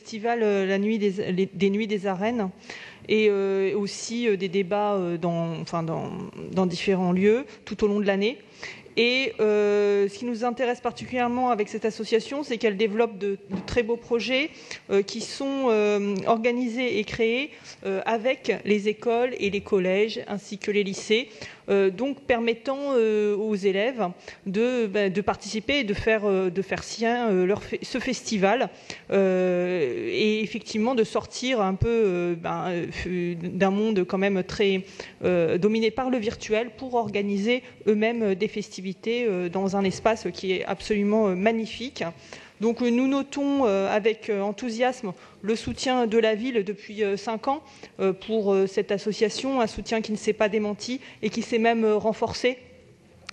festival la nuit des Nuits des Arènes et aussi des débats dans différents lieux tout au long de l'année. Et ce qui nous intéresse particulièrement avec cette association, c'est qu'elle développe de très beaux projets qui sont organisés et créés avec les écoles et les collèges ainsi que les lycées, donc permettant aux élèves de participer et de faire sien ce festival et effectivement de sortir un peu d'un monde quand même très dominé par le virtuel pour organiser eux-mêmes des festivités dans un espace qui est absolument magnifique. Donc nous notons avec enthousiasme le soutien de la ville depuis 5 ans pour cette association, un soutien qui ne s'est pas démenti et qui s'est même renforcé.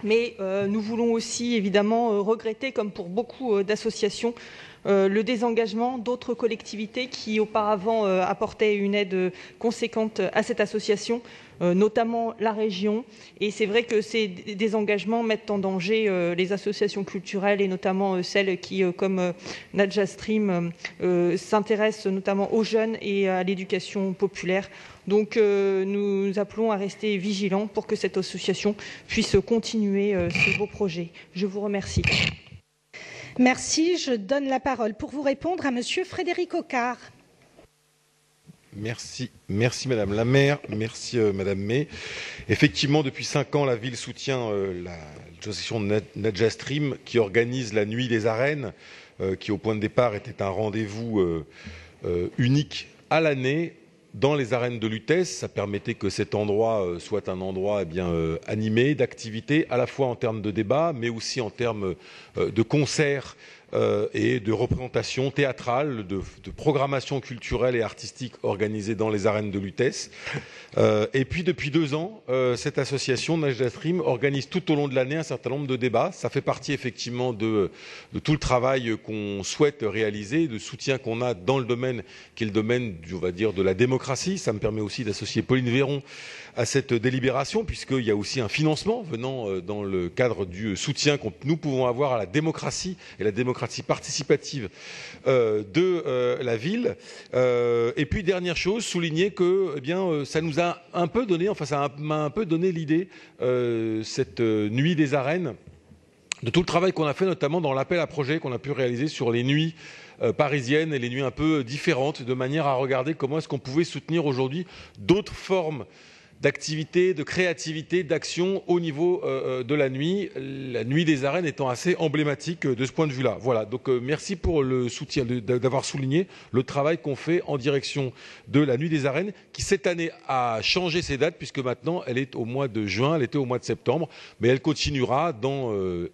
Mais nous voulons aussi évidemment regretter, comme pour beaucoup d'associations, le désengagement d'autres collectivités qui auparavant apportaient une aide conséquente à cette association, notamment la région. Et c'est vrai que ces désengagements mettent en danger les associations culturelles et notamment celles qui, comme Nadja Stream, s'intéressent notamment aux jeunes et à l'éducation populaire. Donc nous appelons à rester vigilants pour que cette association puisse continuer ses beaux projets. Je vous remercie. Merci. Je donne la parole pour vous répondre à Monsieur Frédéric Ocard. Merci Madame la maire, merci Madame May. Effectivement, depuis 5 ans, la ville soutient l'association Nadja Stream qui organise la Nuit des Arènes, qui au point de départ était un rendez-vous unique à l'année dans les arènes de Lutèce. Ça permettait que cet endroit soit un endroit animé d'activités, à la fois en termes de débat, mais aussi en termes de concerts et de représentation théâtrale, de programmation culturelle et artistique organisée dans les arènes de Lutèce. Et puis depuis 2 ans, cette association Nadja Stream organise tout au long de l'année un certain nombre de débats. Ça fait partie effectivement de tout le travail qu'on souhaite réaliser, de soutien qu'on a dans le domaine qui est le domaine, on va dire, de la démocratie. Ça me permet aussi d'associer Pauline Véron à cette délibération, puisqu'il y a aussi un financement venant dans le cadre du soutien que nous pouvons avoir à la démocratie et la démocratie participative de la ville. Et puis dernière chose, souligner que ça nous a un peu donné, ça m'a un peu donné l'idée, cette nuit des arènes, de tout le travail qu'on a fait notamment dans l'appel à projet qu'on a pu réaliser sur les nuits parisiennes et les nuits un peu différentes, de manière à regarder comment est-ce qu'on pouvait soutenir aujourd'hui d'autres formes d'activité, de créativité, d'action au niveau de la nuit des arènes étant assez emblématique de ce point de vue-là. Voilà, donc merci pour le soutien, d'avoir souligné le travail qu'on fait en direction de la nuit des arènes, qui cette année a changé ses dates, puisque maintenant elle est au mois de juin, elle était au mois de septembre, mais elle continuera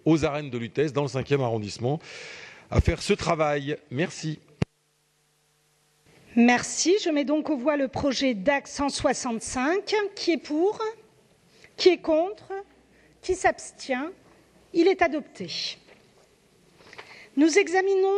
aux arènes de Lutèce, dans le 5e arrondissement, à faire ce travail. Merci. Merci. Je mets donc aux voix le projet DAC 165. Qui est pour? Qui est contre? Qui s'abstient? Il est adopté. Nous examinons